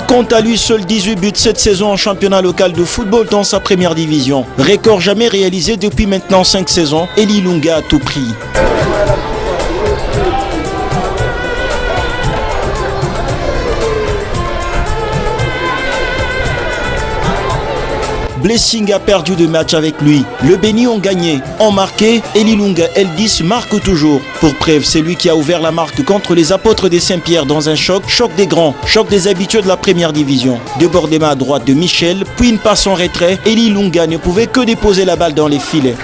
Compte à lui seul 18 buts cette saison en championnat local de football dans sa première division. Record jamais réalisé depuis maintenant 5 saisons. Eli Ilunga à tout prix. Blessing a perdu 2 matchs avec lui. Le Béni ont gagné, ont marqué. Eli Ilunga L10 marque toujours. Pour preuve, c'est lui qui a ouvert la marque contre les apôtres des Saint-Pierre dans un choc des grands, choc des habitués de la première division. Débordement à droite de Michel, puis une passe en retrait. Eli Ilunga ne pouvait que déposer la balle dans les filets.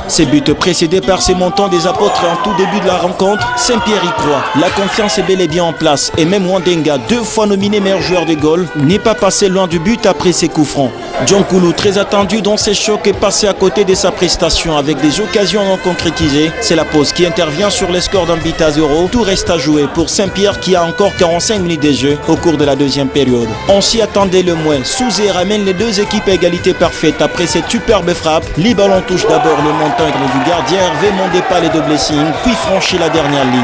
Ces buts précédés par ces montants des apôtres en tout début de la rencontre, Saint-Pierre y croit. La confiance est bel et bien en place et même Wandenga, 2 fois nominé meilleur joueur de Gaulle, n'est pas passé loin du but après ses coups francs. Djonkoulou, très attendu dans ses chocs, est passé à côté de sa prestation avec des occasions non concrétisées. C'est la pause qui intervient sur le score d'un but à 0. Tout reste à jouer pour Saint-Pierre qui a encore 45 minutes de jeu au cours de la deuxième période. On s'y attendait le moins. Souzé ramène les 2 équipes à égalité parfaite après cette superbe frappe. Les ballons touchent d'abord le montant du gardien Hervé Mondépal et de Blessing, puis franchit la dernière ligne.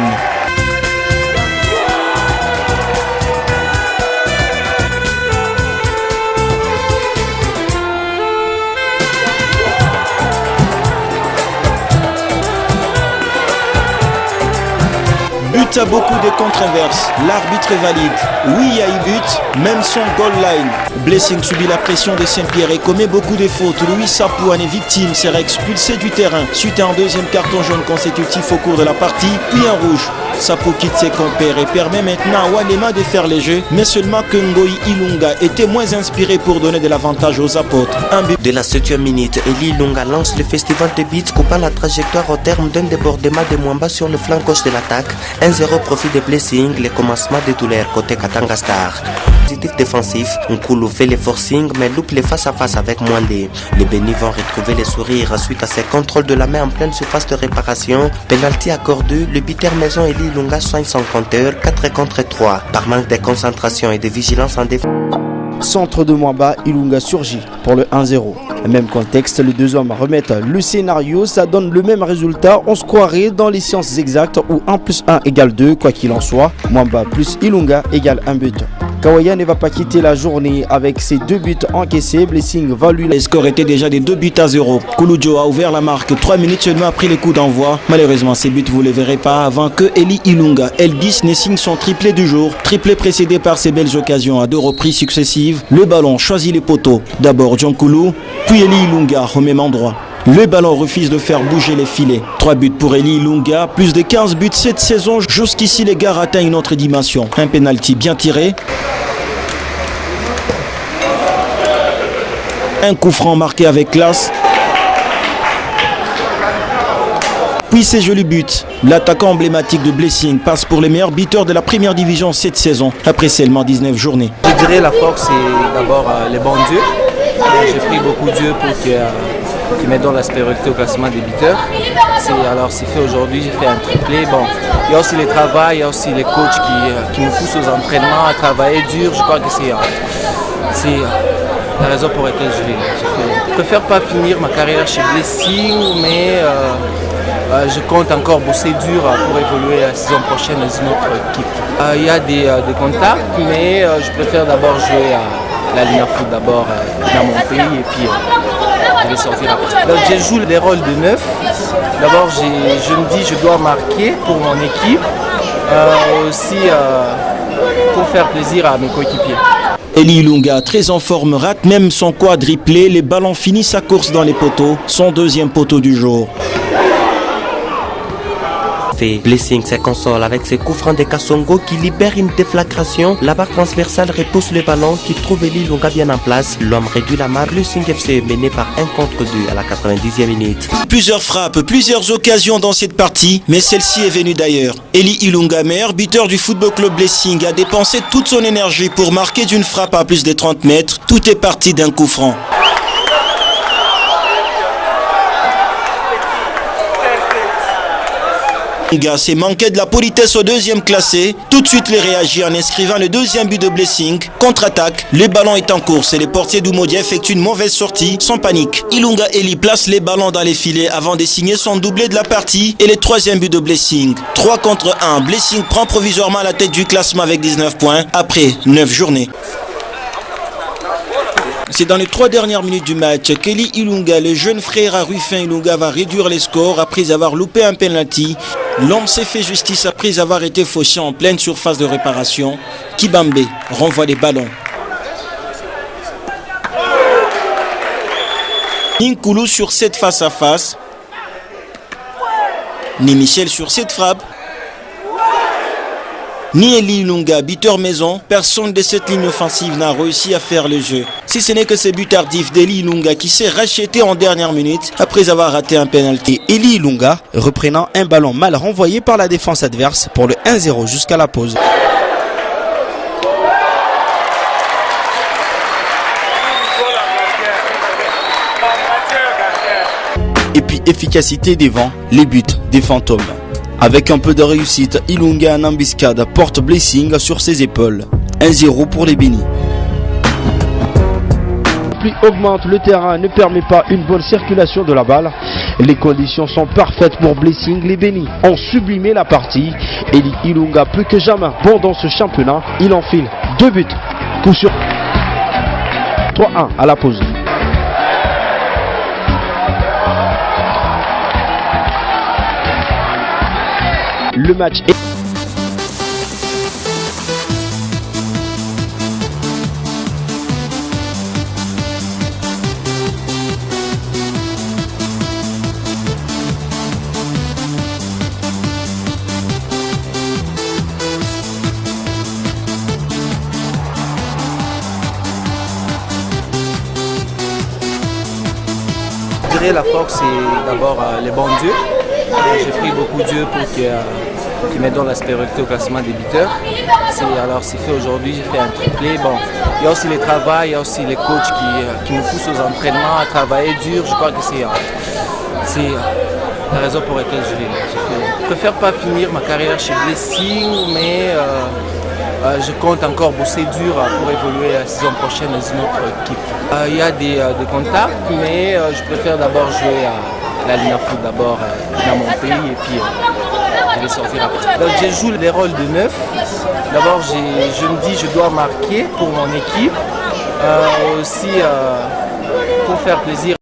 But à beaucoup de contre-inverses. L'arbitre valide. Oui, il y a eu but, même son goal line. Blessing subit la pression de Saint-Pierre et commet beaucoup de fautes. Louis Sapouane est victime, sera expulsé du terrain suite à un 2e carton jaune consécutif au cours de la partie, puis un rouge. Sapou quitte ses compères et permet maintenant à Walema de faire les jeux, mais seulement que Ngoï Ilunga était moins inspiré pour donner de l'avantage aux apôtres. Un but. De la 7e minute, Eli Ilunga lance le festival de buts coupant la trajectoire au terme d'un débordement de Mwamba sur le flanc gauche de l'attaque. 1-0 profit de Blessing, le commencement de douleur côté Katanga Star. Positif défensif, Nkoulou fait le forcing mais loupe les face-à-face avec Mwandé. Les Bénis vont retrouver les sourires suite à ses contrôles de la main en pleine surface de réparation. Penalty accordé, le buteur maison Eli Ilunga soigne son compteur 4 contre 3. Par manque de concentration et de vigilance en défense. Centre de Mwamba, Ilunga surgit pour le 1-0. Même contexte, les 2 hommes remettent le scénario, ça donne le même résultat. On se croirait dans les sciences exactes où 1 plus 1 égale 2, quoi qu'il en soit. Mwamba plus Ilunga égale 1 but. Kawaya ne va pas quitter la journée avec ses 2 buts encaissés. Blessing va lui... Le score était déjà des 2 buts à 0. Kouloudjo a ouvert la marque 3 minutes seulement après les coups d'envoi. Malheureusement, ces buts, vous ne les verrez pas avant que Eli Ilunga L10 ne signe son triplé du jour. Triplé précédé par ses belles occasions à 2 reprises successives. Le ballon choisit les poteaux. D'abord Djonkoulou, puis Eli Ilunga au même endroit. Le ballon refuse de faire bouger les filets. 3 buts pour Eli Ilunga, plus de 15 buts cette saison. Jusqu'ici, les gars atteignent une autre dimension. Un penalty bien tiré. Un coup franc marqué avec classe. Puis ces jolis buts. L'attaquant emblématique de Blessing passe pour les meilleurs buteurs de la première division cette saison, après seulement 19 journées. Je dirais la force, c'est d'abord les bons dieux. J'ai pris beaucoup Dieu pour qui me donne la supériorité au classement des buteurs. Alors c'est fait aujourd'hui, j'ai fait un triplé. Bon, il y a aussi le travail, il y a aussi les coachs qui nous poussent aux entraînements à travailler dur. Je crois que c'est la raison pour laquelle je préfère pas finir ma carrière chez Blessing, mais je compte encore bosser dur pour évoluer la saison prochaine dans une autre équipe. Il y a des contacts, mais je préfère d'abord jouer à la Ligue Foot d'abord dans mon pays et puis je vais sortir après. Donc je joue les rôles de 9. D'abord je me dis je dois marquer pour mon équipe, aussi pour faire plaisir à mes coéquipiers. Eli Ilunga, très en forme, rate même son quadriplé. Les ballons finissent sa course dans les poteaux. Son 2e poteau du jour. Blessing se console avec ses coups francs de Kassongo qui libère une déflagration. La barre transversale repousse le ballon qui trouve Eli Ilunga bien en place. L'homme réduit la marque. Le Sing FC est mené par 1 contre 2 à la 90e minute. Plusieurs frappes, plusieurs occasions dans cette partie, mais celle-ci est venue d'ailleurs. Eli Ilunga, meilleur buteur du Football Club Blessing, a dépensé toute son énergie pour marquer d'une frappe à plus de 30 mètres. Tout est parti d'un coup franc. Ilunga s'est manqué de la politesse au deuxième classé. Tout de suite, il réagit en inscrivant le deuxième but de Blessing. Contre-attaque, le ballon est en course et les portiers d'Umodia effectuent une mauvaise sortie sans panique. Ilunga Eli place les ballons dans les filets avant de signer son doublé de la partie et le troisième but de Blessing. 3 contre 1, Blessing prend provisoirement la tête du classement avec 19 points après 9 journées. C'est dans les 3 dernières minutes du match qu'Eli Ilunga, le jeune frère à Ruffin Ilunga, va réduire les scores après avoir loupé un penalty. L'homme s'est fait justice après avoir été fauché en pleine surface de réparation. Kibambe renvoie les ballons. Ninkulu sur cette face à face. Ni Michel sur cette frappe. Ni Eli Ilunga, buteur maison, personne de cette ligne offensive n'a réussi à faire le jeu. Si ce n'est que ce but tardif d'Eli Ilunga qui s'est racheté en dernière minute après avoir raté un penalty. Et Eli Ilunga reprenant un ballon mal renvoyé par la défense adverse pour le 1-0 jusqu'à la pause. Et puis efficacité des vents, les buts des fantômes. Avec un peu de réussite, Ilunga en embuscade porte Blessing sur ses épaules. 1-0 pour les Bénis. La pluie augmente, le terrain ne permet pas une bonne circulation de la balle. Les conditions sont parfaites pour Blessing. Les Bénis ont sublimé la partie. Et Ilunga plus que jamais bon dans ce championnat. Il enfile 2 buts. Coup sur 3-1 à la pause. Le match est... Je dirais la force, c'est d'abord les bons dieux. J'ai pris beaucoup Dieu pour qui me donne la spiritualité au classement des buteurs. Alors c'est fait aujourd'hui, j'ai fait un triplé. Bon, il y a aussi le travail, il y a aussi les coachs qui nous poussent aux entraînements à travailler dur. Je crois que c'est la raison pour laquelle je préfère pas finir ma carrière chez Blessing, mais je compte encore bosser dur pour évoluer la saison prochaine dans une autre équipe. Il y a des contacts, mais je préfère d'abord jouer à la Ligue Foot d'abord dans mon pays et puis je vais sortir après. Donc je joue les rôles de 9. D'abord je me dis je dois marquer pour mon équipe, aussi pour faire plaisir.